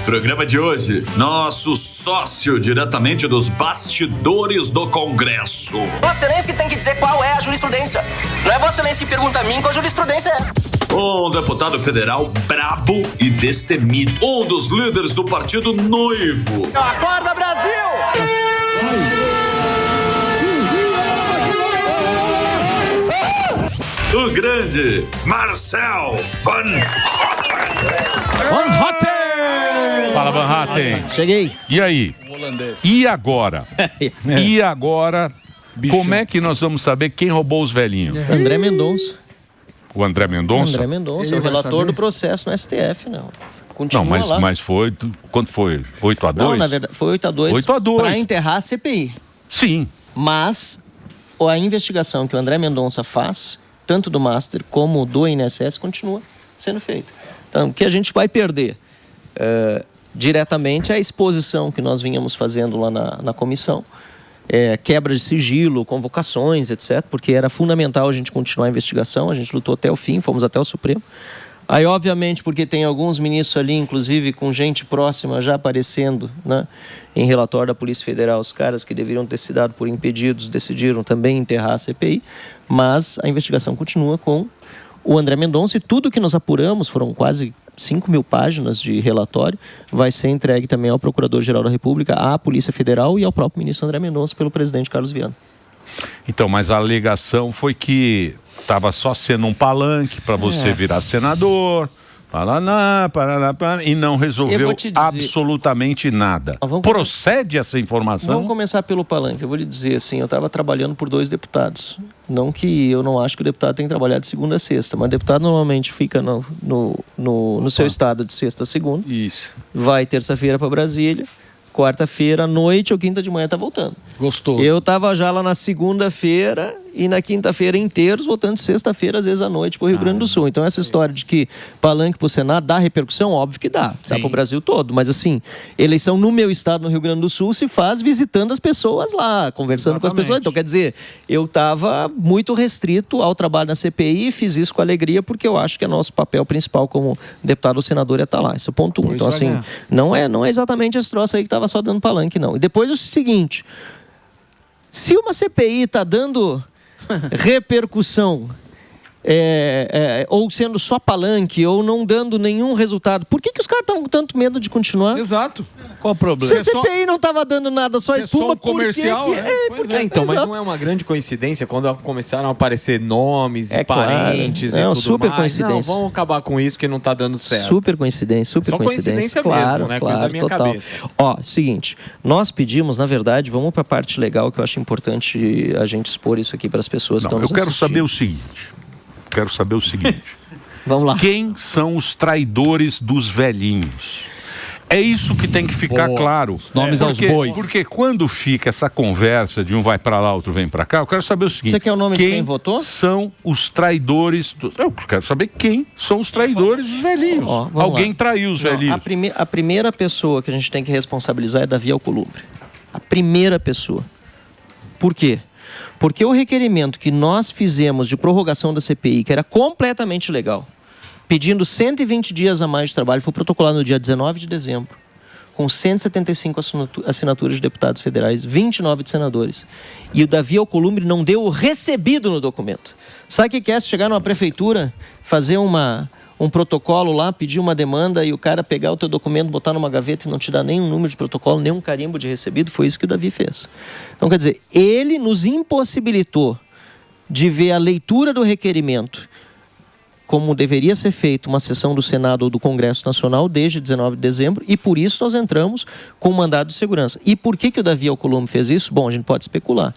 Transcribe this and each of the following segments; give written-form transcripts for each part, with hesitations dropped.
Programa de hoje, nosso sócio diretamente dos bastidores do Congresso. Vossa Excelência que tem que dizer qual é a jurisprudência. Não é Vossa Excelência que pergunta a mim qual jurisprudência é essa. Um deputado federal brabo e destemido. Um dos líderes do partido Noivo. Acorda, Brasil! O grande Marcel Van Hatten! Fala, Van Hatten. Cheguei. E aí? E agora? E agora? Como é que nós vamos saber quem roubou os velhinhos? André Mendonça. O André Mendonça? André Mendonça, o relator do processo no STF, não. Continua não, mas foi... Quanto foi? 8-2? Não, na verdade, foi 8-2 para enterrar a CPI. Sim. Mas a investigação que o André Mendonça faz, tanto do Master como do INSS, continua sendo feita. Então, o que a gente vai perder diretamente é a exposição que nós vínhamos fazendo lá na comissão, quebra de sigilo, convocações, etc., porque era fundamental a gente continuar a investigação, a gente lutou até o fim, fomos até o Supremo. Aí, obviamente, porque tem alguns ministros ali, inclusive com gente próxima já aparecendo, né, em relatório da Polícia Federal, os caras que deveriam ter sido dados por impedidos decidiram também enterrar a CPI, mas a investigação continua com o André Mendonça e tudo que nós apuramos, foram quase 5.000 páginas de relatório, vai ser entregue também ao Procurador-Geral da República, à Polícia Federal e ao próprio ministro André Mendonça pelo presidente Carlos Viana. Então, mas a alegação foi que estava só sendo um palanque para você virar senador, e não resolveu absolutamente nada. Procede essa informação? Vamos começar pelo palanque. Eu vou lhe dizer assim, eu estava trabalhando por 2 deputados. Não que eu não acho que o deputado tem que trabalhar de segunda a sexta, mas o deputado normalmente fica no seu estado de sexta a segunda. Isso. Vai terça-feira para Brasília. Quarta-feira à noite ou quinta de manhã tá voltando. Gostoso. Eu tava já lá na segunda-feira e na quinta-feira inteiros, voltando de sexta-feira, às vezes à noite, pro Rio Grande do Sul. Então essa história de que palanque pro Senado dá repercussão, óbvio que dá. Dá pro Brasil todo. Mas assim, eleição no meu estado, no Rio Grande do Sul, se faz visitando as pessoas lá, conversando com as pessoas. Então quer dizer, eu tava muito restrito ao trabalho na CPI e fiz isso com alegria porque eu acho que é nosso papel principal como deputado ou senador é estar lá. Esse é o ponto 1. Então assim, não é exatamente esse troço aí que tava só dando palanque, não. E depois o seguinte, se uma CPI está dando repercussão, ou sendo só palanque, ou não dando nenhum resultado, por que os caras estão com tanto medo de continuar? Exato. Qual o problema? Se a CPI não estava dando nada, só espuma, só um comercial, então, mas não é uma grande coincidência quando começaram a aparecer nomes e parentes e tudo super mais? Coincidência. Não, vamos acabar com isso que não está dando certo. Super coincidência. Só coincidência mesmo, né? Coisa da minha cabeça. Ó, seguinte, nós pedimos, na verdade, vamos para a parte legal que eu acho importante a gente expor isso aqui para as pessoas que estão nos assistindo. Quero saber o seguinte. Vamos lá. Quem são os traidores dos velhinhos? É isso que tem que ficar claro. Os nomes aos bois. Porque quando fica essa conversa de um vai pra lá, outro vem pra cá, eu quero saber o seguinte. Você quer o nome de quem votou? São os traidores... Eu quero saber quem são os traidores dos velhinhos. Alguém traiu os velhinhos. A primeira pessoa que a gente tem que responsabilizar é Davi Alcolumbre. A primeira pessoa. Por quê? Porque o requerimento que nós fizemos de prorrogação da CPI, que era completamente legal, pedindo 120 dias a mais de trabalho, foi protocolado no dia 19 de dezembro, com 175 assinaturas de deputados federais, 29 de senadores. E o Davi Alcolumbre não deu o recebido no documento. Sabe o que é chegar numa prefeitura, fazer um protocolo lá, pedir uma demanda e o cara pegar o teu documento, botar numa gaveta e não te dar nenhum número de protocolo, nenhum carimbo de recebido? Foi isso que o Davi fez. Então, quer dizer, ele nos impossibilitou de ver a leitura do requerimento como deveria ser feito uma sessão do Senado ou do Congresso Nacional desde 19 de dezembro, e por isso nós entramos com o mandado de segurança. E por que o Davi Alcolumbre fez isso? Bom, a gente pode especular.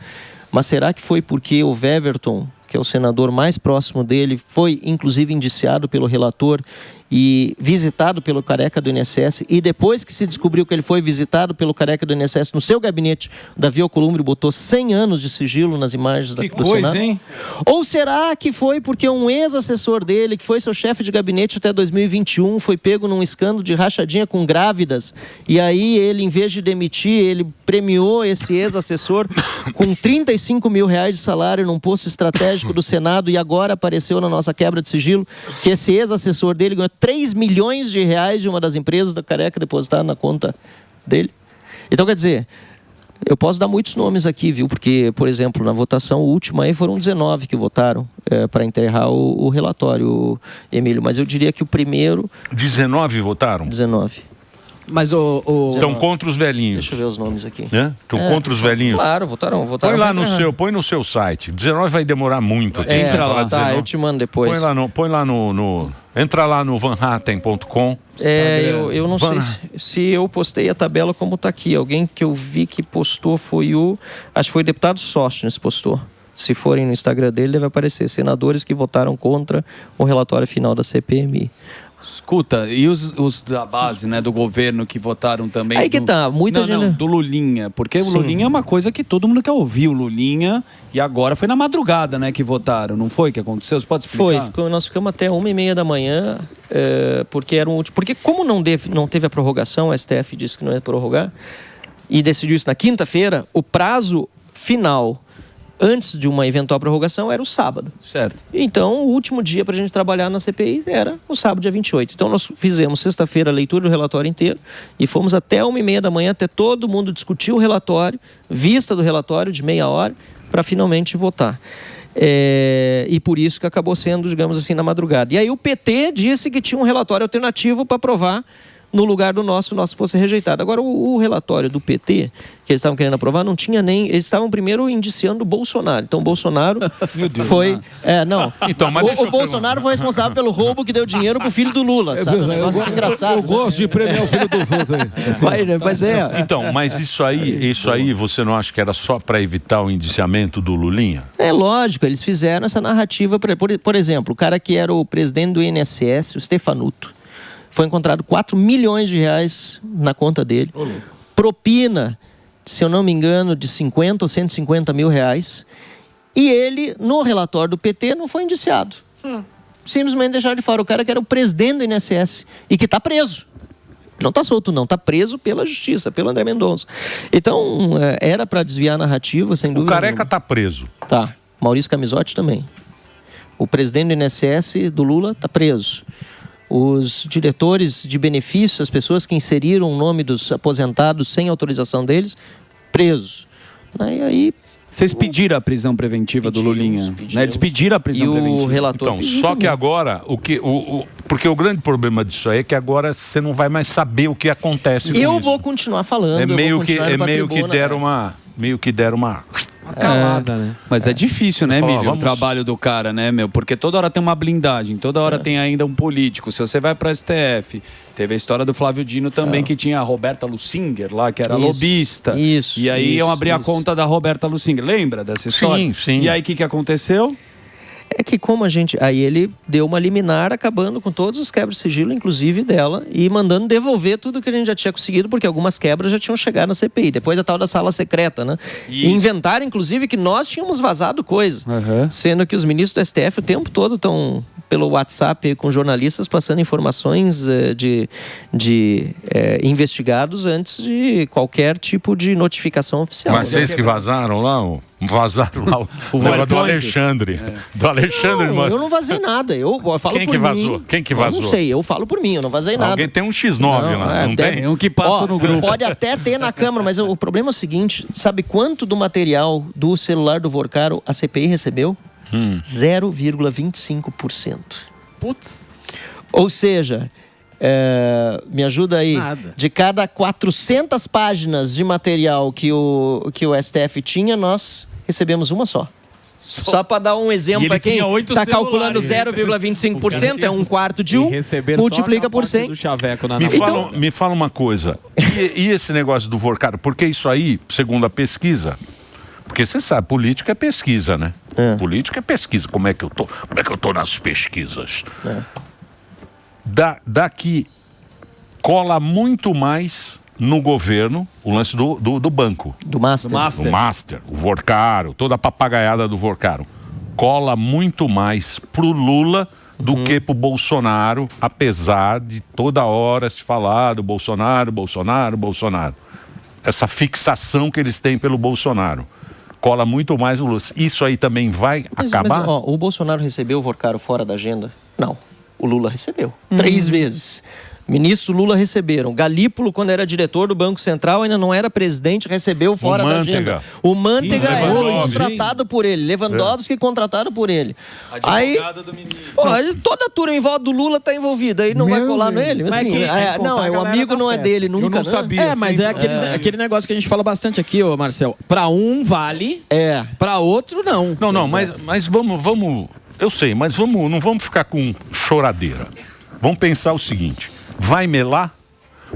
Mas será que foi porque o Weverton, que é o senador mais próximo dele, foi inclusive indiciado pelo relator e visitado pelo careca do INSS, e depois que se descobriu que ele foi visitado pelo careca do INSS no seu gabinete, o Davi Alcolumbre botou 100 anos de sigilo nas imagens do Senado? Hein? Ou será que foi porque um ex-assessor dele, que foi seu chefe de gabinete até 2021, foi pego num escândalo de rachadinha com grávidas, e aí ele, em vez de demitir, ele premiou esse ex-assessor com 35 mil reais de salário num posto estratégico do Senado, e agora apareceu na nossa quebra de sigilo que esse ex-assessor dele ganhou 3 milhões de reais de uma das empresas da Careca depositar na conta dele. Então, quer dizer, eu posso dar muitos nomes aqui, viu? Porque, por exemplo, na votação última aí foram 19 que votaram para enterrar o relatório, Emílio. Mas eu diria que o primeiro... 19 votaram? 19. Mas Estão contra os velhinhos. Deixa eu ver os nomes aqui. Estão contra os velhinhos? Claro, votaram. Põe no seu site. 19 vai demorar muito. Entra lá, tá, eu te mando depois. Põe lá no entra lá no vanhatten.com. Eu não sei se eu postei a tabela como está aqui. Alguém que eu vi que postou foi acho que foi o deputado Sóstenes postou. Se forem no Instagram dele, deve aparecer senadores que votaram contra o relatório final da CPMI. Escuta, e os da base, né, do governo que votaram também? Aí que tá, muita gente... Não, do Lulinha, porque Sim. o Lulinha é uma coisa que todo mundo quer ouvir, o Lulinha, e agora foi na madrugada, né, que votaram, não foi que aconteceu? Você pode explicar? Nós ficamos até 1h30 da manhã, porque era um último... Porque como não teve a prorrogação, o STF disse que não ia prorrogar, e decidiu isso na quinta-feira, o prazo final... antes de uma eventual prorrogação, era o sábado. Certo. Então, o último dia para a gente trabalhar na CPI era o sábado, dia 28. Então, nós fizemos sexta-feira a leitura do relatório inteiro e fomos até 1h30 da manhã, até todo mundo discutir o relatório, vista do relatório de meia hora, para finalmente votar. E por isso que acabou sendo, digamos assim, na madrugada. E aí o PT disse que tinha um relatório alternativo para aprovar no lugar do nosso fosse rejeitado. Agora, o relatório do PT, que eles estavam querendo aprovar, não tinha nem... Eles estavam primeiro indiciando o Bolsonaro. Então, o Bolsonaro foi... não. Então, mas o Bolsonaro foi responsável pelo roubo que deu dinheiro pro filho do Lula, sabe? Um negócio engraçado. Eu gosto de premiar o filho dos outros aí. Mas Então, mas isso aí você não acha que era só para evitar o indiciamento do Lulinha? É lógico, eles fizeram essa narrativa. Por exemplo, o cara que era o presidente do INSS, o Stefanuto, foi encontrado 4 milhões de reais na conta dele. Propina, se eu não me engano, de 50 ou 150 mil reais. E ele, no relatório do PT, não foi indiciado. Simplesmente deixaram de fora o cara que era o presidente do INSS e que está preso. Ele não está solto, não. Está preso pela justiça, pelo André Mendonça. Então, era para desviar a narrativa, sem dúvida. O Careca está preso. Tá. Maurício Camisotti também. O presidente do INSS do Lula está preso. Os diretores de benefício, as pessoas que inseriram o nome dos aposentados sem autorização deles, presos. E aí... Vocês pediram a prisão preventiva do Lulinha? Né? Eles pediram a prisão preventiva. E o relator... Então, só que agora, porque o grande problema disso aí é que agora você não vai mais saber o que acontece com isso. Eu vou continuar falando. Meio que deram uma calada, né? Mas é difícil, né, Emílio? O trabalho do cara, né, meu? Porque toda hora tem uma blindagem, toda hora tem ainda um político. Se você vai pra STF, teve a história do Flávio Dino também, que tinha a Roberta Lusinger lá, que era lobista. Isso. E aí iam abrir a conta da Roberta Lusinger. Lembra dessa história? Sim. E aí o que aconteceu? É que como a gente... Aí ele deu uma liminar acabando com todos os quebras de sigilo, inclusive dela, e mandando devolver tudo que a gente já tinha conseguido, porque algumas quebras já tinham chegado na CPI. Depois a tal da sala secreta, né? E inventaram, inclusive, que nós tínhamos vazado coisa. Sendo que os ministros do STF o tempo todo estão pelo WhatsApp com jornalistas passando informações de investigados antes de qualquer tipo de notificação oficial. Mas vocês que vazaram lá, o negócio do Alexandre. Do Alexandre, não, eu não vazei nada. Eu falo por mim. Quem que vazou? Eu não sei, eu falo por mim, eu não vazei nada. Alguém tem um X9 lá, não tem? Um que passa no grupo. Pode até ter na Câmara, mas o problema é o seguinte, sabe quanto do material do celular do Vorcaro a CPI recebeu? 0,25%. Putz. Ou seja, me ajuda aí. Nada. De cada 400 páginas de material que o STF tinha, nós recebemos uma só. Só para dar um exemplo para quem está calculando 0,25%, é um quarto de um, multiplica por 100. Me fala uma coisa, e esse negócio do Vorcaro? Porque isso aí, segundo a pesquisa, porque você sabe, política é pesquisa, né? Política é pesquisa, como é que eu tô nas pesquisas? Daqui cola muito mais no governo o lance do banco. Do Master. O Vorcaro, toda a papagaiada do Vorcaro. Cola muito mais pro Lula do que pro Bolsonaro, apesar de toda hora se falar do Bolsonaro. Essa fixação que eles têm pelo Bolsonaro. Cola muito mais o Lula. Isso aí também vai acabar? Mas, o Bolsonaro recebeu o Vorcaro fora da agenda? Não. O Lula recebeu. 3 vezes. Ministro Lula receberam. Galípolo, quando era diretor do Banco Central, ainda não era presidente, recebeu fora da agenda. O Mantega era contratado por ele. Lewandowski contratado por ele. Advogado do ministro. Toda a turma em volta do Lula está envolvida. Aí não vai colar nele. Assim, o amigo não é dele nunca. Eu não sabia. Mas é aquele negócio que a gente fala bastante aqui, ô Marcel. Para um vale, para outro não. Não, mas vamos... Eu sei, mas não vamos ficar com choradeira. Vamos pensar o seguinte. Vai melar?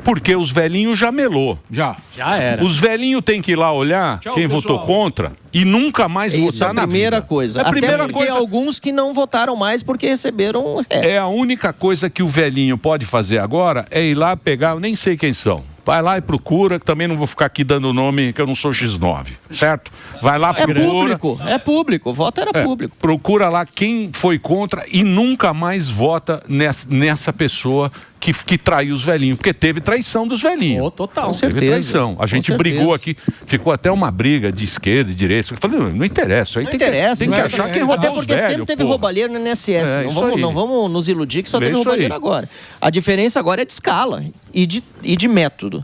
Porque os velhinhos já melou. Já era. Os velhinhos têm que ir lá olhar quem votou contra e nunca mais votar na vida. Primeira coisa. Até porque alguns que não votaram mais porque receberam... É a única coisa que o velhinho pode fazer agora é ir lá pegar, eu nem sei quem são. Vai lá e procura, que também não vou ficar aqui dando nome, que eu não sou X9, certo? Vai lá, procura. É público, o voto era público. Procura lá quem foi contra e nunca mais vota nessa pessoa que traiu os velhinhos, porque teve traição dos velhinhos. Total. Com certeza. Teve traição. A gente brigou aqui, ficou até uma briga de esquerda e direita. Eu falei, não interessa. Aí não interessa. Tem que achar quem roubou até porque sempre teve roubalheiro no INSS. Não vamos nos iludir que só teve roubalheiro agora. A diferença agora é de escala e de método.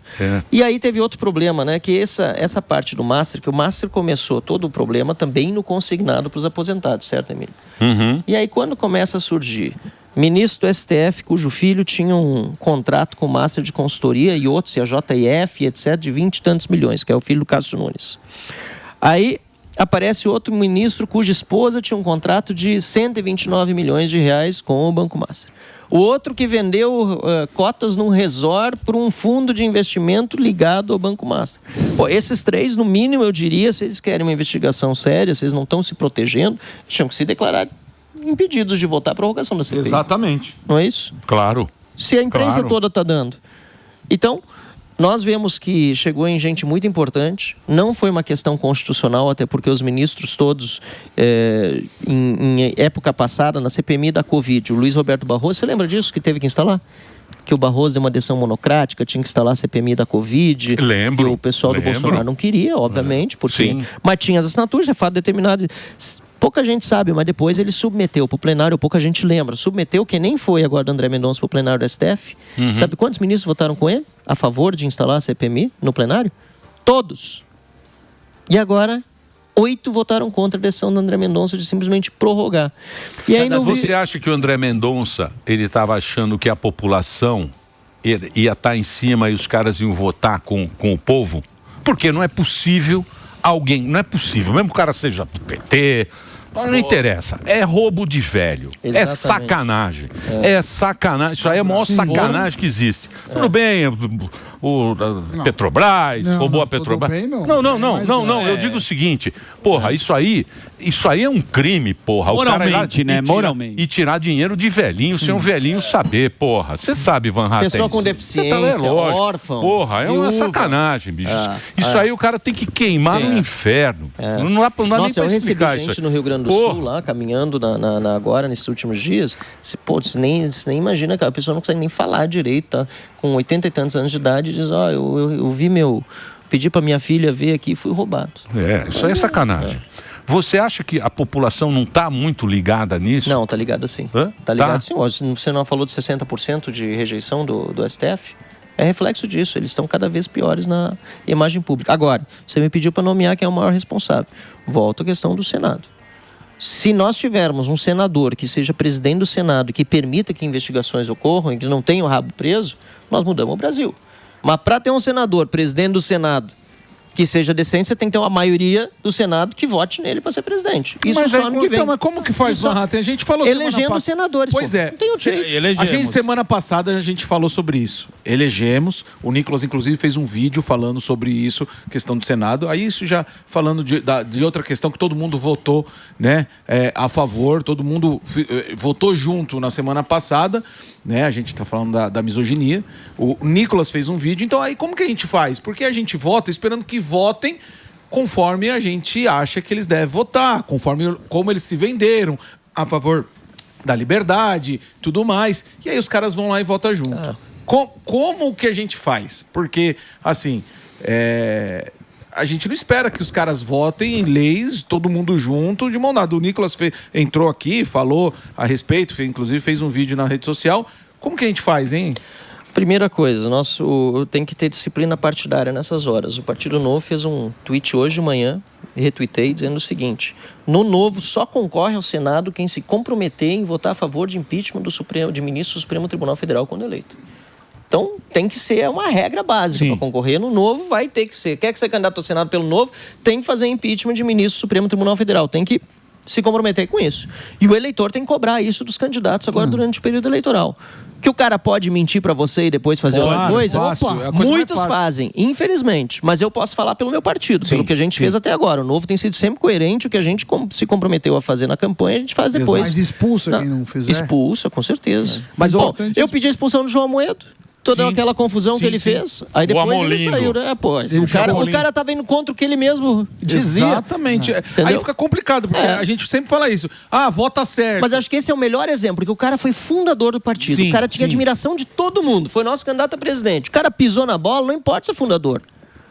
E aí teve outro problema, né? Que essa parte do Master, que o Master começou todo o problema também no consignado para os aposentados, certo, Emílio? E aí quando começa a surgir ministro do STF, cujo filho tinha um contrato com o Master de consultoria e outros, e a JF, etc., de 20 e tantos milhões, que é o filho do Cássio Nunes. Aí aparece outro ministro cuja esposa tinha um contrato de 129 milhões de reais com o Banco Master. O outro que vendeu cotas num resort para um fundo de investimento ligado ao Banco Master. Pô, esses 3, no mínimo, eu diria, se eles querem uma investigação séria, se eles não estão se protegendo, tinham que se declarar impedidos de votar a prorrogação da CPI. Exatamente. Não é isso? Claro. Se a imprensa toda está dando. Então, nós vemos que chegou em gente muito importante. Não foi uma questão constitucional, até porque os ministros todos, em época passada, na CPMI da Covid, o Luiz Roberto Barroso, você lembra disso que teve que instalar? Que o Barroso deu uma decisão monocrática, tinha que instalar a CPMI da Covid. Lembro. Que o pessoal do Bolsonaro não queria, obviamente, porque... Mas tinha as assinaturas, é fato determinado. Pouca gente sabe, mas depois ele submeteu para o plenário, pouca gente lembra. Submeteu, que nem foi agora do André Mendonça para o plenário do STF. Sabe quantos ministros votaram com ele a favor de instalar a CPMI no plenário? Todos. E agora, 8 votaram contra a decisão do André Mendonça de simplesmente prorrogar. E aí Você acha que o André Mendonça, ele estava achando que a população ia estar em cima e os caras iam votar com o povo? Porque não é possível não é possível, mesmo que o cara seja do PT, não interessa, é roubo de velho. Exatamente. É sacanagem. É sacanagem, isso aí é a maior sacanagem que existe. Tudo bem, o Petrobras, roubou a Petrobras. Não, eu digo o seguinte, porra, isso aí é um crime, porra. Moralmente, né? Moralmente. E tirar dinheiro de velhinho, sem um velhinho saber, porra. Você sabe, Van Hatten. Pessoa com deficiência, órfão. Porra, é uma sacanagem, bicho. Isso aí o cara tem que queimar no inferno. Não dá nem pra explicar isso. Eu recebi gente no Rio Grande do Sul, lá, caminhando agora, nesses últimos dias. Você nem imagina que a pessoa não consegue nem falar direito, tá? Com 80 e tantos anos de idade, diz, eu vi pedi pra minha filha ver aqui e fui roubado. Isso aí é sacanagem. Você acha que a população não está muito ligada nisso? Não, está ligada sim. Está ligada sim. Você não falou de 60% de rejeição do STF? É reflexo disso. Eles estão cada vez piores na imagem pública. Agora, você me pediu para nomear quem é o maior responsável. Volto à questão do Senado. Se nós tivermos um senador que seja presidente do Senado, que permita que investigações ocorram e que não tenha o rabo preso, nós mudamos o Brasil. Mas para ter um senador, presidente do Senado, que seja decente, você tem que ter uma maioria do Senado que vote nele para ser presidente. Isso mas só ano que vem. Então, mas como que faz, Van Hatten? A gente falou elegendo senadores. Pois é. Não tem outro jeito. A gente, semana passada, a gente falou sobre isso. Elegemos. O Nicolas, inclusive, fez um vídeo falando sobre isso, questão do Senado. Aí, isso já falando de outra questão que todo mundo votou, né, a favor. Todo mundo votou junto na semana passada. Né? A gente está falando da misoginia. O Nicolas fez um vídeo. Então, aí, como que a gente faz? Porque a gente vota esperando que votem conforme a gente acha que eles devem votar, conforme como eles se venderam, a favor da liberdade, tudo mais. E aí os caras vão lá e votam junto. Como que a gente faz? Porque, assim, a gente não espera que os caras votem em leis, todo mundo junto, de mão dada. O Nicolas entrou aqui, falou a respeito, inclusive fez um vídeo na rede social. Como que a gente faz, hein? Primeira coisa, tem que ter disciplina partidária nessas horas. O Partido Novo fez um tweet hoje de manhã, retuitei, dizendo o seguinte: no Novo só concorre ao Senado quem se comprometer em votar a favor de impeachment de ministro do Supremo Tribunal Federal quando eleito. Então, tem que ser uma regra básica para concorrer. No Novo vai ter que ser. Quer que ser candidato ao Senado pelo Novo, tem que fazer impeachment de ministro do Supremo Tribunal Federal. Tem que se comprometer com isso. E o eleitor tem que cobrar isso dos candidatos agora durante o período eleitoral. Que o cara pode mentir para você e depois fazer outra coisa? Muitos fazem, infelizmente. Mas eu posso falar pelo meu partido, pelo que a gente fez até agora. O Novo tem sido sempre coerente. O que a gente se comprometeu a fazer na campanha, a gente faz depois. Mas expulsa quem não fizer? Expulsa, com certeza. Mas eu pedi a expulsão do João Amoedo. Toda aquela confusão que ele fez. Aí depois ele saiu, né? Pô, o cara tava indo contra o que ele mesmo dizia. Exatamente. Aí fica complicado, porque a gente sempre fala isso. Vota certo. Mas acho que esse é o melhor exemplo, porque o cara foi fundador do partido. O cara tinha admiração de todo mundo. Foi nosso candidato a presidente. O cara pisou na bola, não importa se é fundador.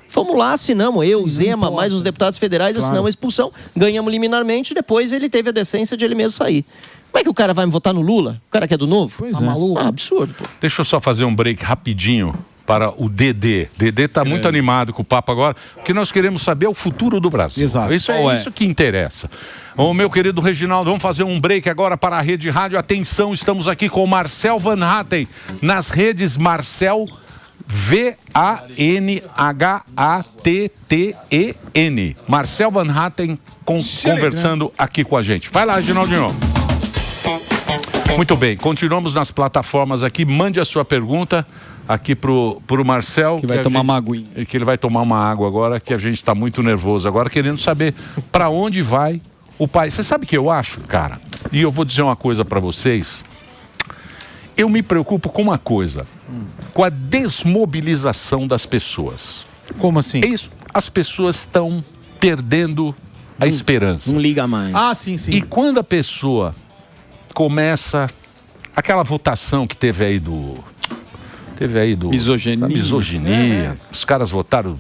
Fomos lá, assinamos. Eu, Zema, mais os deputados federais, assinamos a expulsão. Ganhamos liminarmente, depois ele teve a decência de ele mesmo sair. Como é que o cara vai me votar no Lula? O cara que é do Novo? Pois é. Maluco. Absurdo, pô. Deixa eu só fazer um break rapidinho para o Dedê. Dedê tá muito animado com o papo agora, porque nós queremos saber o futuro do Brasil. Exato. Isso é isso que interessa. Ô, meu querido Reginaldo, vamos fazer um break agora para a Rede Rádio. Atenção, estamos aqui com o Marcel Van Hatten, nas redes Marcel V-A-N-H-A-T-T-E-N. Marcel Van Hatten conversando aqui com a gente. Vai lá, Reginaldinho. Muito bem, continuamos nas plataformas aqui. Mande a sua pergunta aqui pro Marcel. Que vai tomar uma aguinha. Que ele vai tomar uma água agora, que a gente está muito nervoso agora, querendo saber para onde vai o país. Você sabe o que eu acho, cara? E eu vou dizer uma coisa para vocês. Eu me preocupo com uma coisa, com a desmobilização das pessoas. Como assim? As pessoas estão perdendo a esperança. Não liga mais. Sim. E quando a pessoa começa aquela votação que teve aí do misoginia, os caras votaram,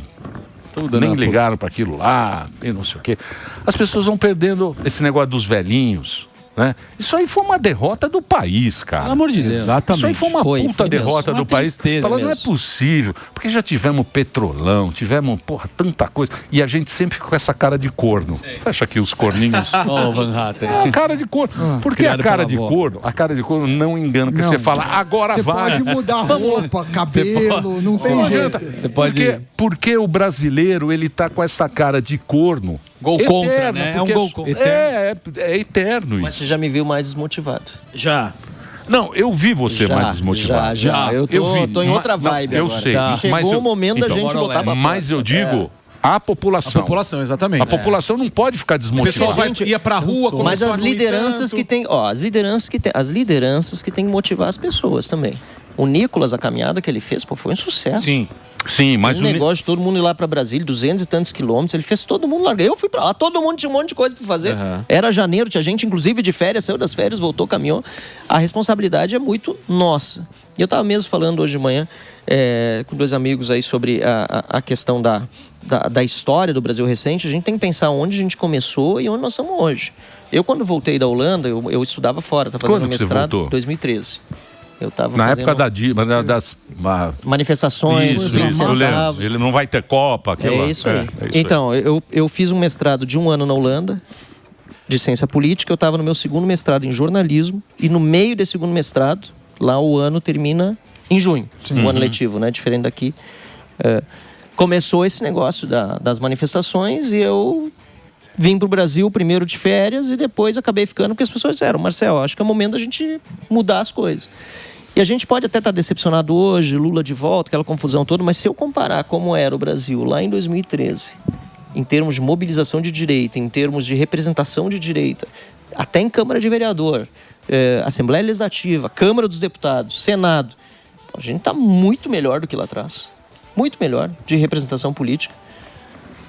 nem ligaram para aquilo lá, e não sei o quê. As pessoas vão perdendo esse negócio dos velhinhos, né? Isso aí foi uma derrota do país, cara. Pelo amor de Deus. Exatamente. Isso aí foi uma puta derrota do país. Falando, não é possível, porque já tivemos petrolão, tivemos, tanta coisa. E a gente sempre fica com essa cara de corno. Fecha aqui os corninhos. Van Hatten. A cara de corno. Porque a cara de corno não engana, porque você fala, agora você vai. Você pode mudar roupa, cabelo, não tem jeito. Você pode... Porque o brasileiro, ele tá com essa cara de corno. Gol eterno, contra, né? É um gol contra. É eterno isso. Mas você já me viu mais desmotivado? Já. Não, eu vi você mais desmotivado. Já. Eu tô em outra vibe agora. Eu sei. Chegou o momento da gente botar pra fora. Mas eu digo... A população. A população, exatamente. A população não pode ficar desmotivada. O pessoal ia pra rua, mas as lideranças que tem, as lideranças que tem que motivar as pessoas também. O Nicolas, a caminhada que ele fez, foi um sucesso. Sim, mas o negócio de todo mundo ir lá pra Brasília, 200 e tantos quilômetros, ele fez todo mundo largar. Eu fui pra lá, todo mundo tinha um monte de coisa pra fazer. Era janeiro, tinha gente inclusive de férias, saiu das férias, voltou, caminhou. A responsabilidade é muito nossa. E eu tava mesmo falando hoje de manhã com dois amigos aí sobre a questão da história do Brasil recente. A gente tem que pensar onde a gente começou e onde nós estamos hoje. Eu, quando voltei da Holanda, eu estudava fora, estava fazendo mestrado em 2013. Eu tava na fazendo... época das manifestações. Isso, eu lembro. Ele não vai ter Copa. É isso aí. Então, eu fiz um mestrado de 1 ano na Holanda, de ciência política. Eu estava no meu segundo mestrado em jornalismo. E no meio desse segundo mestrado, lá o ano termina em junho. O ano letivo, né? Diferente daqui. Começou esse negócio das manifestações e eu vim pro Brasil primeiro de férias e depois acabei ficando, porque as pessoas disseram, Marcel, acho que é o momento da gente mudar as coisas. E a gente pode até estar decepcionado hoje, Lula de volta, aquela confusão toda, mas se eu comparar como era o Brasil lá em 2013, em termos de mobilização de direita, em termos de representação de direita, até em Câmara de Vereador, Assembleia Legislativa, Câmara dos Deputados, Senado, a gente está muito melhor do que lá atrás. Muito melhor de representação política.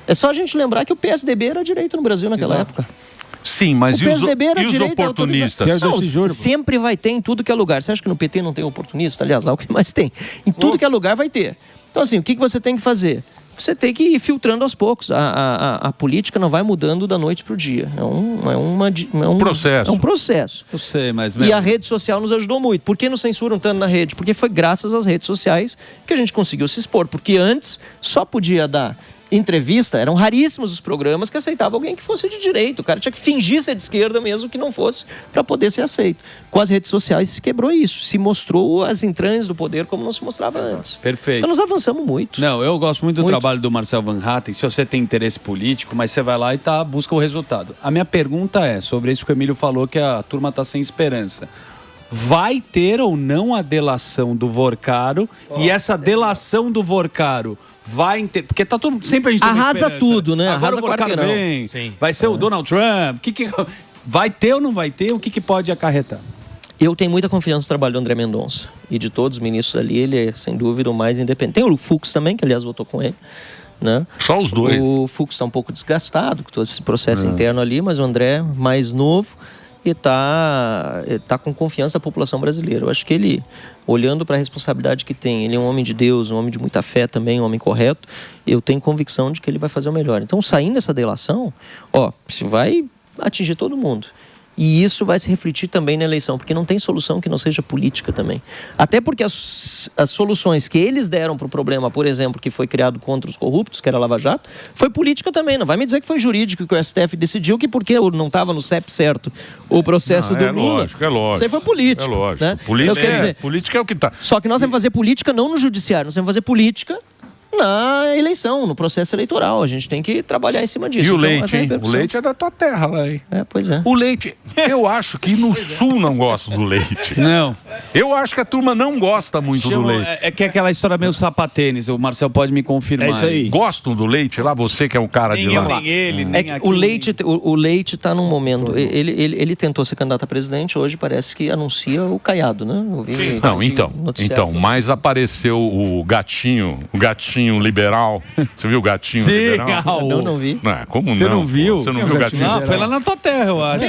É só a gente lembrar que o PSDB era direito no Brasil naquela época. Sim, mas e os oportunistas? Não, sempre vai ter em tudo que é lugar. Você acha que no PT não tem oportunista? Aliás, lá o que mais tem. Em tudo que é lugar vai ter. Então assim, o que você tem que fazer? você tem que ir filtrando aos poucos. A política não vai mudando da noite para o dia. É um processo. É um processo. Eu sei, mas... E a rede social nos ajudou muito. Por que nos censuram tanto na rede? Porque foi graças às redes sociais que a gente conseguiu se expor. Porque antes só podia dar entrevista, eram raríssimos os programas que aceitavam alguém que fosse de direita. O cara tinha que fingir ser de esquerda mesmo que não fosse para poder ser aceito. Com as redes sociais se quebrou isso, se mostrou as entranhas do poder como não se mostrava antes. Perfeito. Então nós avançamos muito. Não, eu gosto muito do trabalho do Marcel Van Hatten, se você tem interesse político, mas você vai lá e busca o resultado. A minha pergunta é sobre isso que o Emílio falou, que a turma está sem esperança. Vai ter ou não a delação do Vorcaro? E essa delação do Vorcaro vai ter... Porque tá todo... sempre a gente tem uma arrasa esperança. tudo, né? Agora Arrasa o Vorcaro quarteirão. vem, vai ser o Donald Trump. Vai ter ou não vai ter? O que pode acarretar? Eu tenho muita confiança no trabalho do André Mendonça. E de todos os ministros ali, ele é, sem dúvida, o mais independente. Tem o Fux também, que aliás votou com ele. Né? Só os dois. O Fux está um pouco desgastado com todo esse processo interno ali, mas o André, mais novo, e tá com confiança da população brasileira. Eu acho que ele, olhando para a responsabilidade que tem, ele é um homem de Deus, um homem de muita fé também, um homem correto, eu tenho convicção de que ele vai fazer o melhor. Então, saindo dessa delação, vai atingir todo mundo. E isso vai se refletir também na eleição, porque não tem solução que não seja política também. Até porque as soluções que eles deram para o problema, por exemplo, que foi criado contra os corruptos, que era a Lava Jato, foi política também. Não vai me dizer que foi jurídico, que o STF decidiu que porque não estava no CEP certo o processo do Lula. Lógico, é lógico. Isso aí foi político. É lógico. Né? Política, então, quer dizer, política é o que está. Só que nós temos que fazer política não no judiciário, nós temos que fazer política na eleição, no processo eleitoral. A gente tem que trabalhar em cima disso. E o então, Leite, hein? O Leite é da tua terra lá, hein? Pois é. O Leite, eu acho que no Sul não gosta do Leite. Não. Eu acho que a turma não gosta muito do Leite. É que é aquela história meio sapatênis, o Marcel pode me confirmar. É isso aí. Gostam do Leite lá? Você que é um cara Nem de eu, lá. nem ele, nem que aqui. o Leite está num momento. Ele tentou ser candidato a presidente, hoje parece que anuncia o Caiado, né? Eu vi Não, então, mas apareceu o gatinho liberal. Você viu o gatinho liberal? Não vi. Como Você não viu? Você não viu o gatinho Não, liberal? foi lá na tua terra, eu acho.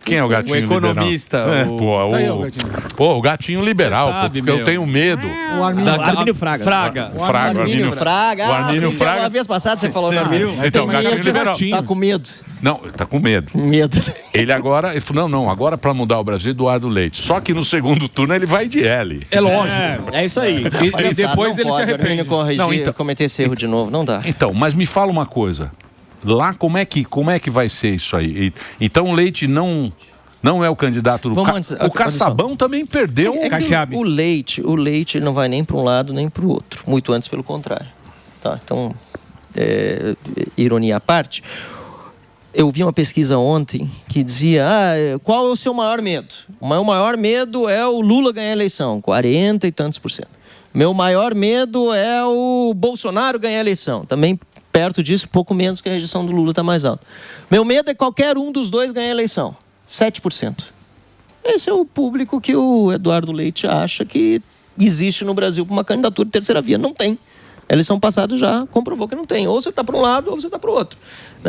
Quem é o gatinho O economista. liberal? O gatinho liberal, Você sabe, porque eu meu. tenho medo. O Armínio Fraga. O Armínio Fraga. O Armínio Fraga. A vez passada você falou no viu? Então, o gatinho liberal. Tá com medo. Não, tá com medo. Ele agora, ele falou, não, agora para mudar o Brasil, Eduardo Leite. Só que no segundo turno ele vai de L. É lógico. É isso aí. E depois ele se arrepende. Não, então, cometer esse erro de novo, não dá. Então, mas me fala uma coisa. Lá, como é que vai ser isso aí? Então o Leite não é o candidato do O Caçabão também perdeu o Leite não vai nem para um lado nem para o outro. Muito antes, pelo contrário. Tá, então, ironia à parte, eu vi uma pesquisa ontem que dizia, qual é o seu maior medo? O meu maior medo é o Lula ganhar a eleição, 40 e tantos %. Meu maior medo é o Bolsonaro ganhar a eleição, também perto disso, pouco menos que a rejeição do Lula está mais alta. Meu medo é qualquer um dos dois ganhar a eleição, 7%. Esse é o público que o Eduardo Leite acha que existe no Brasil para uma candidatura de terceira via. Não tem. A eleição passada já comprovou que não tem. Ou você está para um lado ou você está para o outro.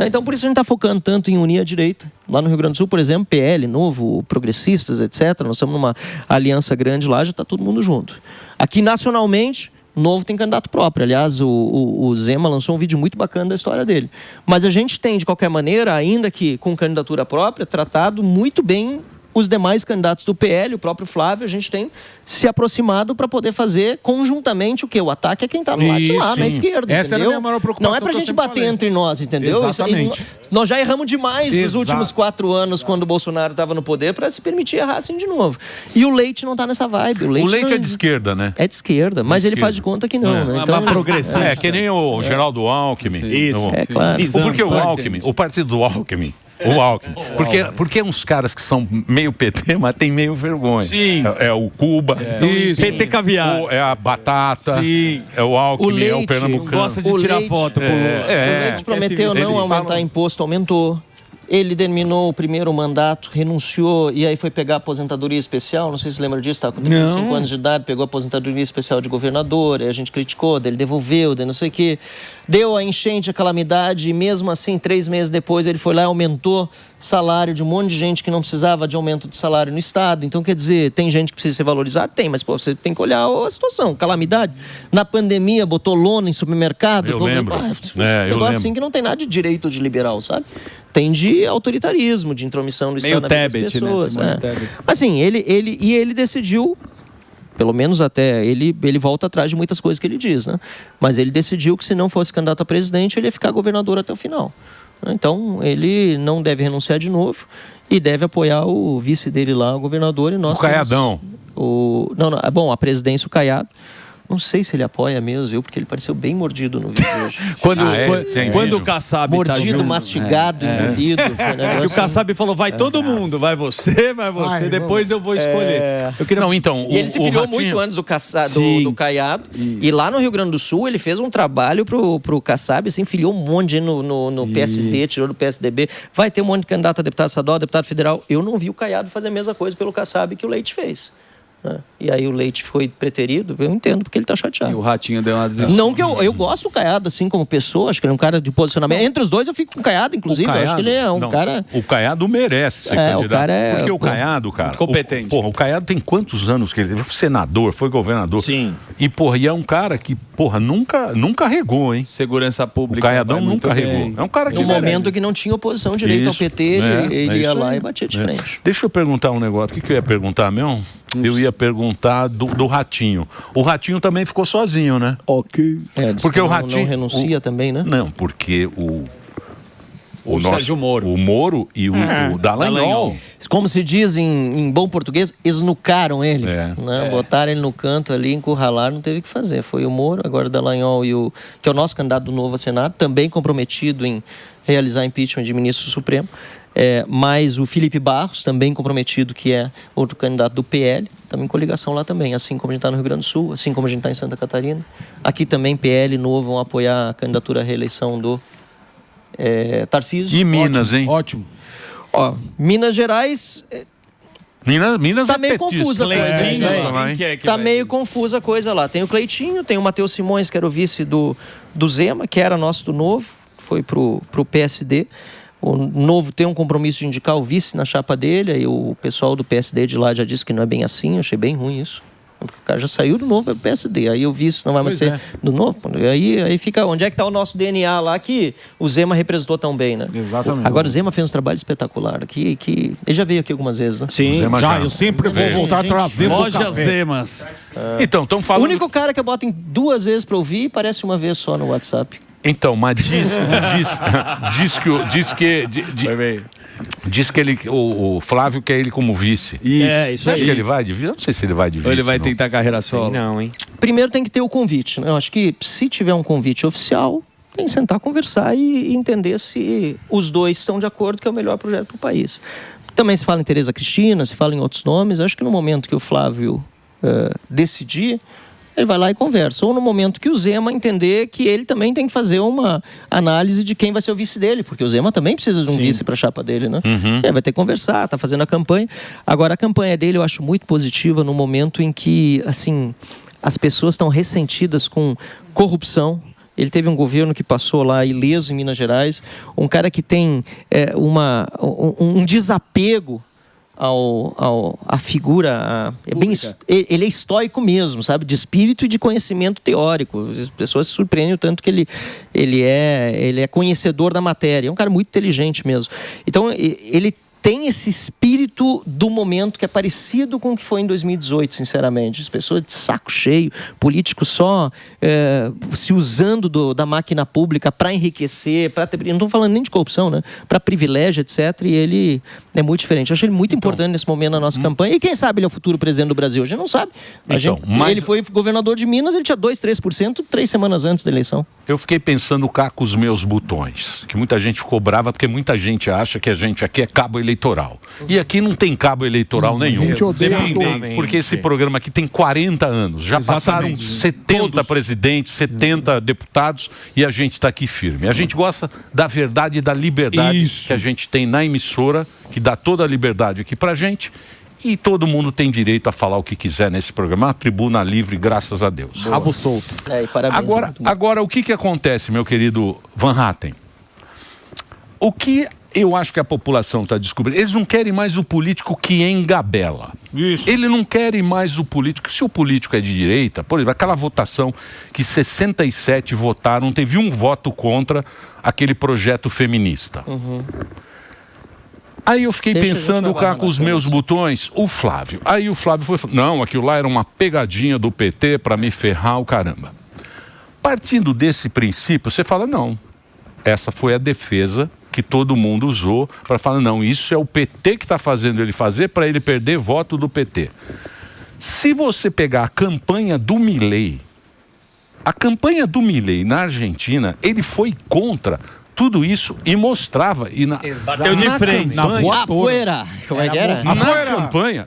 Então, por isso a gente está focando tanto em unir a direita. Lá no Rio Grande do Sul, por exemplo, PL, Novo, Progressistas, etc. Nós estamos numa aliança grande lá, já está todo mundo junto. Aqui, nacionalmente, Novo tem candidato próprio. Aliás, o Zema lançou um vídeo muito bacana da história dele. Mas a gente tem, de qualquer maneira, ainda que com candidatura própria, tratado muito bem os demais candidatos do PL, o próprio Flávio, a gente tem se aproximado para poder fazer conjuntamente o quê? O ataque é quem está no lado de lá, na esquerda, Essa entendeu? era a minha maior preocupação. Não é para a gente bater entre nós, entendeu? Exatamente. Nós já erramos demais nos últimos 4 anos, quando o Bolsonaro estava no poder, para se permitir errar assim de novo. E o Leite não está nessa vibe. O Leite é de esquerda, né? É de esquerda, mas ele faz de conta que não, né? Então, progressista. É que nem o Geraldo Alckmin. Isso. É claro. Porque o Alckmin, o partido do Alckmin, porque é uns caras que são meio PT, mas tem meio vergonha. Sim. É o Cuba. PT caviar. É a Batata. Sim. É o Alckmin, Leite, é o Pernambucano. Gosta de tirar foto com o O Leite prometeu não aumentar imposto, aumentou. ele terminou o primeiro mandato, renunciou e aí foi pegar a aposentadoria especial. Não sei se você lembra disso, estava com 35 anos de idade, pegou a aposentadoria especial de governador, aí a gente criticou, daí ele devolveu, daí não sei o quê. Deu a enchente, a calamidade, e mesmo assim, 3 meses depois, ele foi lá e aumentou salário de um monte de gente que não precisava de aumento de salário no Estado. Então, quer dizer, tem gente que precisa ser valorizada? Tem, mas pô, você tem que olhar a situação, calamidade. Na pandemia, botou lona em supermercado. Eu lembro. Assim que não tem nada de direito de liberal, sabe? Tem de autoritarismo, de intromissão no Estado na vida das pessoas. Né? Assim, ele decidiu, pelo menos até, ele volta atrás de muitas coisas que ele diz, né? Mas ele decidiu que se não fosse candidato a presidente, ele ia ficar governador até o final. Então, ele não deve renunciar de novo e deve apoiar o vice dele lá, o governador. E nós o Caiadão. Bom, a presidência, o Caiado. Não sei se ele apoia mesmo, viu? Porque ele pareceu bem mordido no vídeo hoje. Quando o Kassab mordido, tá junto, mastigado, engolido. O Kassab falou, vai todo mundo, vai você, depois eu vou escolher. E ele se filiou muito antes do Caiado. E lá no Rio Grande do Sul, ele fez um trabalho pro Kassab, assim, filiou um monte de no PSD, tirou do PSDB. Vai ter um monte de candidato a deputado estadual, deputado federal. Eu não vi o Caiado fazer a mesma coisa pelo Kassab que o Leite fez. E aí o Leite foi preterido, eu entendo porque ele tá chateado. E o Ratinho deu uma desistida. Não que eu gosto do Caiado, assim, como pessoa, acho que ele é um cara de posicionamento. Entre os dois eu fico com o Caiado, inclusive. Eu acho que ele é cara... O Caiado merece ser candidato. O cara porque o Caiado, cara... Competente. O Caiado tem quantos anos que ele teve? Foi senador, foi governador. Sim. E é um cara que, nunca regou, hein? Segurança pública. O Caiadão nunca regou. É um cara que... No momento que não tinha oposição direito ao PT, ele ia lá e batia de frente. Deixa eu perguntar um negócio. O que eu ia perguntar mesmo? Eu ia perguntar do Ratinho. O Ratinho também ficou sozinho, né? Ok. Porque o Ratinho não renuncia também, né? Não, porque o Sérgio Moro. O Moro e o Dallagnol. Como se diz em bom português, esnucaram ele. Né? Botaram ele no canto ali, encurralaram, não teve o que fazer. Foi o Moro, agora o Dallagnol, que é o nosso candidato do novo ao Senado, também comprometido em realizar impeachment de ministro supremo. Mas o Felipe Barros, também comprometido, que é outro candidato do PL, também com ligação lá também, assim como a gente está no Rio Grande do Sul, assim como a gente está em Santa Catarina. Aqui também PL novo vão apoiar a candidatura à reeleição do Tarcísio. E Minas, hein? Ótimo. Minas Gerais... Minas tá meio confusa a coisa. Tá meio confusa a coisa lá. Tem o Cleitinho, tem o Matheus Simões, que era o vice do Zema, que era nosso do Novo, foi pro PSD. O Novo tem um compromisso de indicar o vice na chapa dele, aí o pessoal do PSD de lá já disse que não é bem assim, eu achei bem ruim isso. Porque o cara já saiu do Novo para o PSD, aí o vice não vai mais ser do Novo. Aí fica, onde é que está o nosso DNA lá que o Zema representou tão bem, né? Exatamente. Agora o Zema fez um trabalho espetacular aqui, que ele já veio aqui algumas vezes, né? Sim, eu sempre vou voltar trazendo Lojas Zemas. Então, estão falando... O único cara que eu boto em 2 vezes para ouvir parece uma vez só no WhatsApp. Então, mas diz que ele, o Flávio quer ele como vice. Isso. Você acha que ele vai de vice? Eu não sei se ele vai de vice. Ou ele vai tentar carreira solo? Não, hein? Primeiro tem que ter o convite, né? Eu acho que se tiver um convite oficial, tem que sentar, conversar e entender se os dois estão de acordo que é o melhor projeto para o país. Também se fala em Tereza Cristina, se fala em outros nomes. Eu acho que no momento que o Flávio decidir, ele vai lá e conversa. Ou no momento que o Zema entender que ele também tem que fazer uma análise de quem vai ser o vice dele, porque o Zema também precisa de um vice para a chapa dele, né? Ele vai ter que conversar, tá fazendo a campanha. Agora, a campanha dele eu acho muito positiva no momento em que, assim, as pessoas estão ressentidas com corrupção. Ele teve um governo que passou lá ileso em Minas Gerais, um cara que tem um desapego a figura, ele é estoico mesmo, sabe? De espírito e de conhecimento teórico. As pessoas se surpreendem o tanto que ele é conhecedor da matéria. É um cara muito inteligente mesmo. Então, ele tem esse espírito do momento que é parecido com o que foi em 2018, sinceramente. As pessoas de saco cheio, políticos só se usando da máquina pública para enriquecer, para ter... Não estou falando nem de corrupção, né? Para privilégio, etc. E ele é muito diferente. Eu acho ele muito importante nesse momento na nossa campanha. E quem sabe ele é o futuro presidente do Brasil? A gente não sabe. Ele foi governador de Minas, ele tinha 2-3% 3 semanas antes da eleição. Eu fiquei pensando cá com os meus botões, que muita gente ficou brava, porque muita gente acha que a gente aqui é cabo eleitoral. eleitoral. E aqui não tem cabo eleitoral nenhum. gente odeia Porque esse programa aqui tem 40 anos. Já passaram 70 presidentes, 70 deputados e a gente está aqui firme. A gente gosta da verdade e da liberdade que a gente tem na emissora, que dá toda a liberdade aqui pra gente. E todo mundo tem direito a falar o que quiser nesse programa. Uma tribuna livre, graças a Deus. Rabo solto. E parabéns. Agora, o que acontece, meu querido Van Hatten? O que eu acho que a população está descobrindo? Eles não querem mais o político que engabela. Isso. Eles não querem mais o político. Se o político é de direita, por exemplo, aquela votação que 67 votaram, teve um voto contra aquele projeto feminista. Aí eu fiquei pensando cá com os meus botões, o Flávio. Aí o Flávio foi falando, não, aquilo lá era uma pegadinha do PT para me ferrar o caramba. Partindo desse princípio, você fala, não, essa foi a defesa que todo mundo usou para falar, não, isso é o PT que está fazendo ele fazer para ele perder voto do PT. Se você pegar a campanha do Milei na Argentina, ele foi contra tudo isso e mostrava. E bateu de frente. Afuera. Como é que era?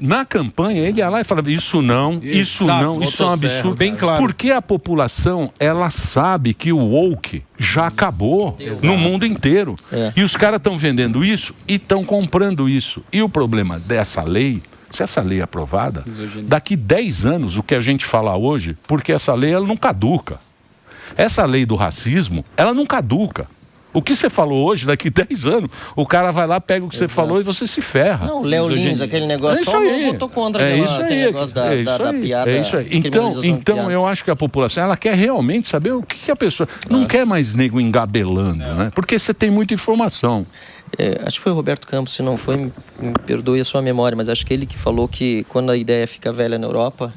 Na campanha, ele ia lá e falava, isso não, isso é um absurdo. Bem claro. Porque a população, ela sabe que o woke já acabou no mundo inteiro. E os caras estão vendendo isso e estão comprando isso. E o problema dessa lei, se essa lei é aprovada, daqui 10 anos, o que a gente fala hoje, porque essa lei ela não caduca. Essa lei do racismo, ela não caduca. O que você falou hoje, daqui 10 anos, o cara vai lá, pega o que você falou e você se ferra. Não, Léo Lins, aquele negócio, só não votou contra aquele negócio da piada. É isso aí. Então eu acho que a população, ela quer realmente saber o que a pessoa... Não quer mais nego engabelando, né? Porque você tem muita informação. Acho que foi o Roberto Campos, se não foi, me perdoe a sua memória, mas acho que ele que falou que quando a ideia fica velha na Europa...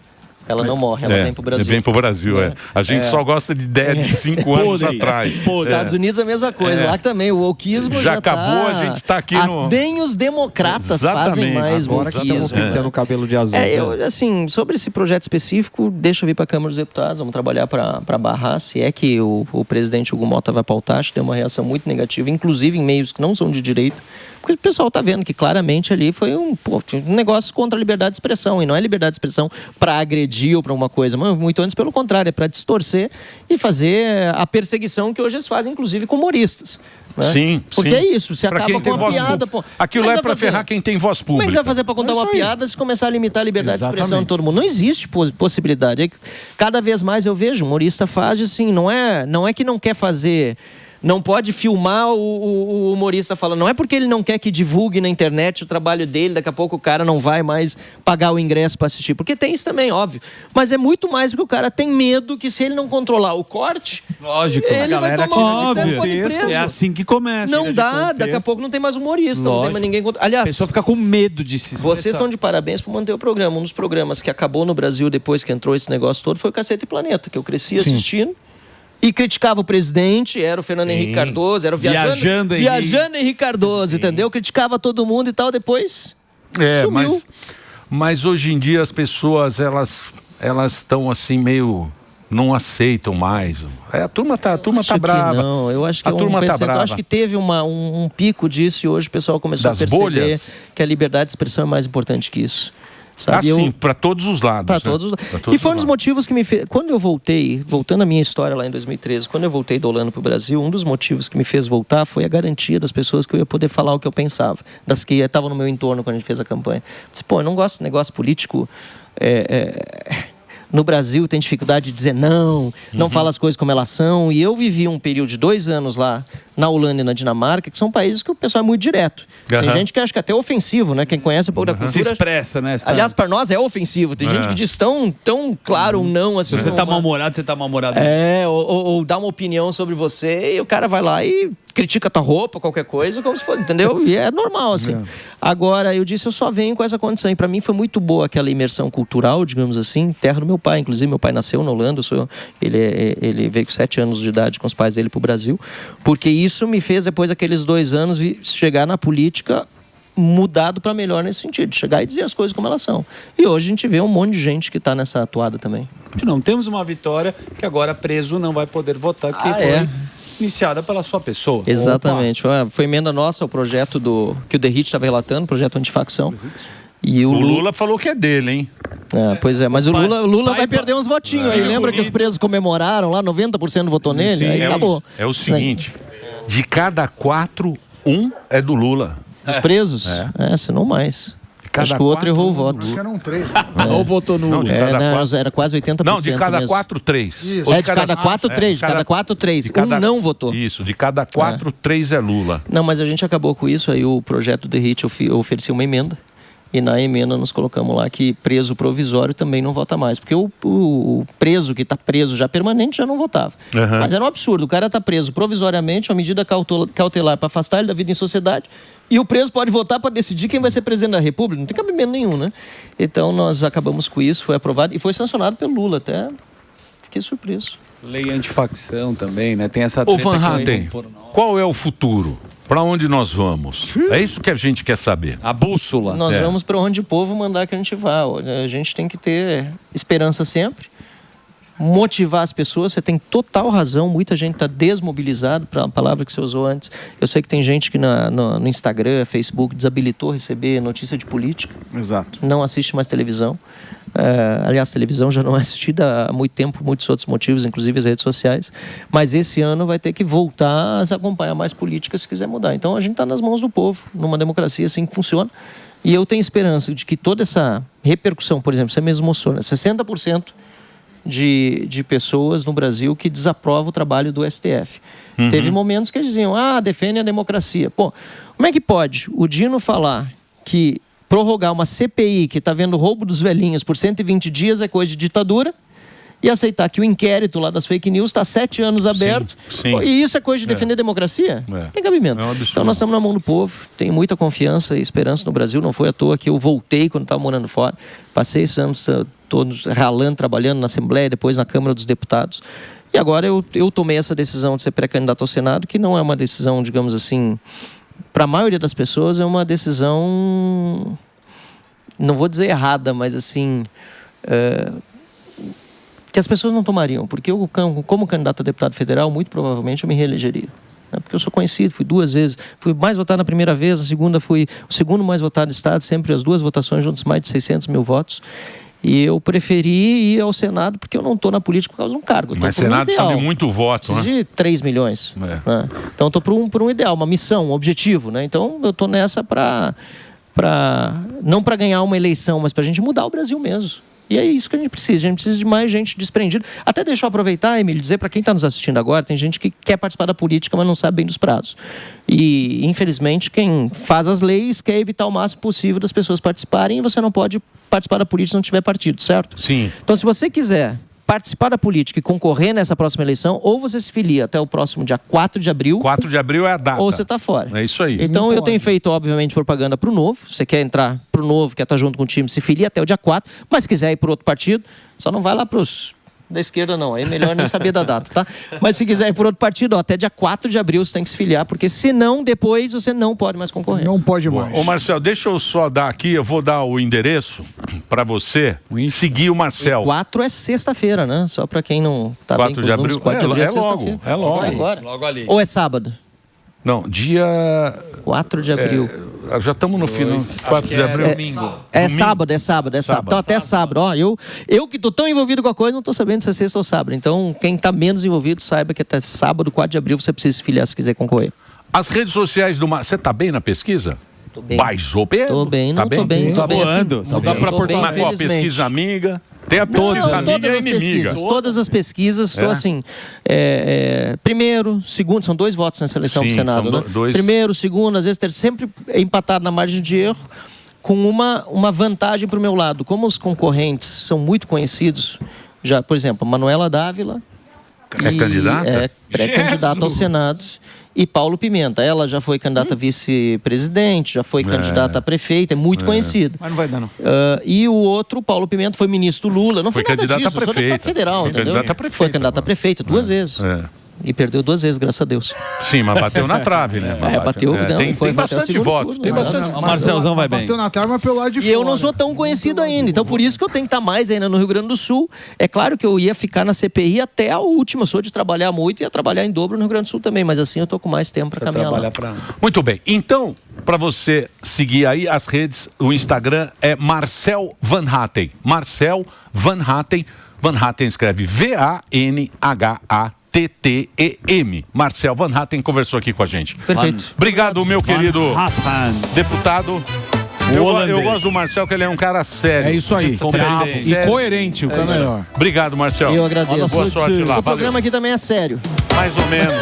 Ela não morre, ela vem pro Brasil. Vem pro Brasil, A gente só gosta de ideia de 5 anos atrás. Estados Unidos é a mesma coisa. Lá que também o wokeismo já acabou, a gente tá aqui no... Nem os democratas fazem mais wokeismo. Pintando o cabelo de azul. Assim, sobre esse projeto específico, deixa eu vir para a Câmara dos Deputados, vamos trabalhar para barrar, se é que o presidente Hugo Mota vai pautar. Acho que tem uma reação muito negativa, inclusive em meios que não são de direita. Porque o pessoal está vendo que claramente ali foi um negócio contra a liberdade de expressão. E não é liberdade de expressão para agredir ou para uma coisa, mas muito antes pelo contrário, é para distorcer e fazer a perseguição que hoje eles fazem, inclusive com humoristas. Né? Sim, porque é isso, se acaba com uma piada... Aquilo é para ferrar quem tem voz pública. Como é que você vai fazer para contar uma piada se começar a limitar a liberdade de expressão de todo mundo? Não existe possibilidade. Cada vez mais eu vejo, humorista faz assim, não é que não quer fazer... Não pode filmar o humorista falando. Não é porque ele não quer que divulgue na internet o trabalho dele, daqui a pouco o cara não vai mais pagar o ingresso para assistir. Porque tem isso também, óbvio. Mas é muito mais porque o cara tem medo que se ele não controlar o corte... Lógico, ele vai tomar um processo. É assim que começa. Não dá, daqui a pouco não tem mais humorista, não tem mais ninguém... Aliás, a pessoa fica com medo de se expressar. Vocês estão de parabéns por manter o programa. Um dos programas que acabou no Brasil depois que entrou esse negócio todo foi o Cacete e Planeta, que eu cresci assistindo. E criticava o presidente, era o Fernando Henrique Cardoso, era o Viajando Henrique Cardoso, entendeu? Criticava todo mundo e tal, depois sumiu. Mas hoje em dia as pessoas, elas estão assim meio... não aceitam mais. A turma tá brava. Não, eu acho que eu acho que teve um pico disso e hoje o pessoal começou a perceber que a liberdade de expressão é mais importante que isso. Sabe? Assim, para todos os lados. Para todos os lados. E foi um dos motivos que me fez... Quando eu voltei, voltando à minha história lá em 2013, quando eu voltei do Holanda para o Brasil, um dos motivos que me fez voltar foi a garantia das pessoas que eu ia poder falar o que eu pensava, das que estavam no meu entorno quando a gente fez a campanha. Disse, eu não gosto de negócio político... No Brasil tem dificuldade de dizer não fala as coisas como elas são. E eu vivi um período de 2 anos lá na Holanda e na Dinamarca, que são países que o pessoal é muito direto. Tem gente que acha que é até ofensivo, né? Quem conhece um pouco da cultura... Se expressa, né? Aliás, para nós é ofensivo. Tem gente que diz tão claro um não assim. Se você tá mal-humorado, você tá mal-humorado. Ou dá uma opinião sobre você e o cara vai lá e critica a tua roupa, qualquer coisa, como se fosse, entendeu? E é normal, assim. Agora, eu disse, eu só venho com essa condição. E para mim foi muito boa aquela imersão cultural, digamos assim, terra do meu pai. Inclusive, meu pai nasceu na Holanda, ele veio com 7 anos de idade com os pais dele pro Brasil, porque isso me fez, depois daqueles 2 anos, chegar na política mudado para melhor nesse sentido, de chegar e dizer as coisas como elas são. E hoje a gente vê um monte de gente que está nessa atuada também. Não temos uma vitória que agora preso não vai poder votar, porque foi iniciada pela sua pessoa. Exatamente. Foi emenda nossa ao projeto que o Derrite estava relatando, projeto antifacção. E o Lula falou que é dele, hein? Pois é, mas o Lula vai perder uns votinhos aí. Lembra que os presos comemoraram lá, 90% votou nele? Sim, aí acabou. É o seguinte, de cada 4, 1 é do Lula. Os presos? Se não mais. Acho que o outro errou o voto. Acho que eram 3. Ou votou no... Não, de cada 4... Era quase 80%. Não, de cada mesmo. 4, 3. Isso. De cada 4, 3. De cada 4, 3. Um não votou. Isso, de cada 4, 3 é Lula. Não, mas a gente acabou com isso. Aí o projeto do Derrite ofereceu uma emenda. E na emenda nós colocamos lá que preso provisório também não vota mais. Porque o preso que está preso já permanente já não votava. Uhum. Mas era um absurdo. O cara está preso provisoriamente, uma medida cautelar para afastar ele da vida em sociedade. E o preso pode votar para decidir quem vai ser presidente da República. Não tem cabimento nenhum, né? Então nós acabamos com isso, foi aprovado e foi sancionado pelo Lula. Até fiquei surpreso. Lei antifacção também, né? Tem essa Ô treta. Van Hatten, qual é o futuro? Para onde nós vamos? É isso que a gente quer saber. A bússola. Nós vamos para onde o povo mandar que a gente vá. A gente tem que ter esperança sempre. Motivar as pessoas, você tem total razão. Muita gente está desmobilizada, para a palavra que você usou antes. Eu sei que tem gente que no Instagram, Facebook, desabilitou receber notícia de política. Exato. Não assiste mais televisão. Aliás, televisão já não é assistida há muito tempo, por muitos outros motivos, inclusive as redes sociais. Mas esse ano vai ter que voltar a acompanhar mais política se quiser mudar. Então a gente está nas mãos do povo, numa democracia assim que funciona. E eu tenho esperança de que toda essa repercussão, por exemplo, você mesmo mostrou, né? 60% de pessoas no Brasil que desaprovam o trabalho do STF. Uhum. Teve momentos que eles diziam, defendem a democracia. Pô, como é que pode o Dino falar que prorrogar uma CPI que está vendo o roubo dos velhinhos por 120 dias é coisa de ditadura e aceitar que o inquérito lá das fake news está 7 anos aberto? Sim. Pô, e isso é coisa de defender a democracia? Tem cabimento. Então nós estamos na mão do povo, tenho muita confiança e esperança no Brasil. Não foi à toa que eu voltei quando estava morando fora. Passei esses anos todos ralando, trabalhando na Assembleia, depois na Câmara dos Deputados. E agora eu tomei essa decisão de ser pré-candidato ao Senado, que não é uma decisão, digamos assim, para a maioria das pessoas é uma decisão, não vou dizer errada, mas assim, que as pessoas não tomariam. Porque eu, como candidato a deputado federal, muito provavelmente eu me reelegeria. Porque eu sou conhecido, fui 2 vezes, fui mais votado na primeira vez, a segunda fui o segundo mais votado do estado, sempre as 2 votações juntos mais de 600 mil votos. E eu preferi ir ao Senado porque eu não estou na política por causa de um cargo. Mas Senado precisa de muito voto, né? De 3 milhões. Né? Então eu estou por um ideal, uma missão, um objetivo. Né? Então eu estou nessa não para ganhar uma eleição, mas para a gente mudar o Brasil mesmo. E é isso que a gente precisa. A gente precisa de mais gente desprendida. Até deixa eu aproveitar, Emílio, dizer para quem está nos assistindo agora, tem gente que quer participar da política, mas não sabe bem dos prazos. E, infelizmente, quem faz as leis quer evitar o máximo possível das pessoas participarem, e você não pode participar da política se não tiver partido, certo? Sim. Então, se você quiser participar da política e concorrer nessa próxima eleição, ou você se filia até o próximo dia 4 de abril. 4 de abril é a data. Ou você está fora. É isso aí. Então eu tenho feito, obviamente, propaganda para o Novo. Você quer entrar para o Novo, quer estar junto com o time, se filia até o dia 4. Mas se quiser ir para outro partido, só não vai lá para os da esquerda não, aí é melhor nem saber da data, tá? Mas se quiser ir por outro partido, até dia 4 de abril você tem que se filiar, porque senão depois você não pode mais concorrer. Não pode mais. Ô Marcel, deixa eu só dar aqui, eu vou dar o endereço para você seguir o Marcel. 4 é sexta-feira, né? Só para quem não tá 4 bem com de os números, abril? 4 de abril é logo, sexta-feira. é logo. Agora. Logo ali. Ou é sábado? Não, dia... 4 de abril. Já estamos no final. 4 de abril. Domingo. É sábado. Então até sábado. Ó, eu que tô tão envolvido com a coisa, não tô sabendo se é sexta ou sábado. Então, quem tá menos envolvido, saiba que até sábado, 4 de abril, você precisa se filiar se quiser concorrer. As redes sociais do Marcel. Você tá bem na pesquisa? Tô bem. Baixou Pedro? Tô bem, tá não tô bem. Tá voando. Assim, Não dá pra portar Mas, ó, pesquisa amiga. Tem a pesquisa amiga e a inimiga. Todas as pesquisas, estou assim, primeiro, segundo, são 2 votos nessa eleição do Senado, né? Primeiro, segundo, às vezes sempre empatado na margem de erro, com uma vantagem para o meu lado. Como os concorrentes são muito conhecidos, já, por exemplo, Manuela Dávila é candidata? É pré-candidata ao Senado. E Paulo Pimenta, ela já foi candidata a vice-presidente, já foi candidata a prefeita, é muito conhecido. Mas não vai dar, não. E o outro, Paulo Pimenta, foi ministro Lula. Não foi nada candidata disso, a prefeita. eu sou deputado federal, Foi entendeu? candidata a prefeita. Foi candidata a prefeita 2 vezes. E perdeu 2 vezes, graças a Deus. Sim, mas bateu na trave, né? Bateu. Tem bastante voto. Tem bastante. O Marcelzão vai bem. Bateu na trave, mas pelo lado de E fora. eu não sou tão conhecido ainda, então por isso que eu tenho que estar mais ainda no Rio Grande do Sul. É claro que eu ia ficar na CPI até a última. Eu sou de trabalhar muito e ia trabalhar em dobro no Rio Grande do Sul também, mas assim eu tô com mais tempo para caminhar lá. Muito bem. Então, para você seguir aí as redes, o Instagram é Marcel Van Hatten. Marcel Van Hatten. Van Hatten escreve V-A-N-H-A-T-T-E-M. Marcel Van Hatten conversou aqui com a gente. Perfeito. Obrigado, meu querido deputado. Eu gosto do Marcel, que ele é um cara sério. É isso aí. E coerente, o que é melhor. Obrigado, Marcel. Eu agradeço. Boa sorte lá. O programa aqui também é sério. Mais ou menos.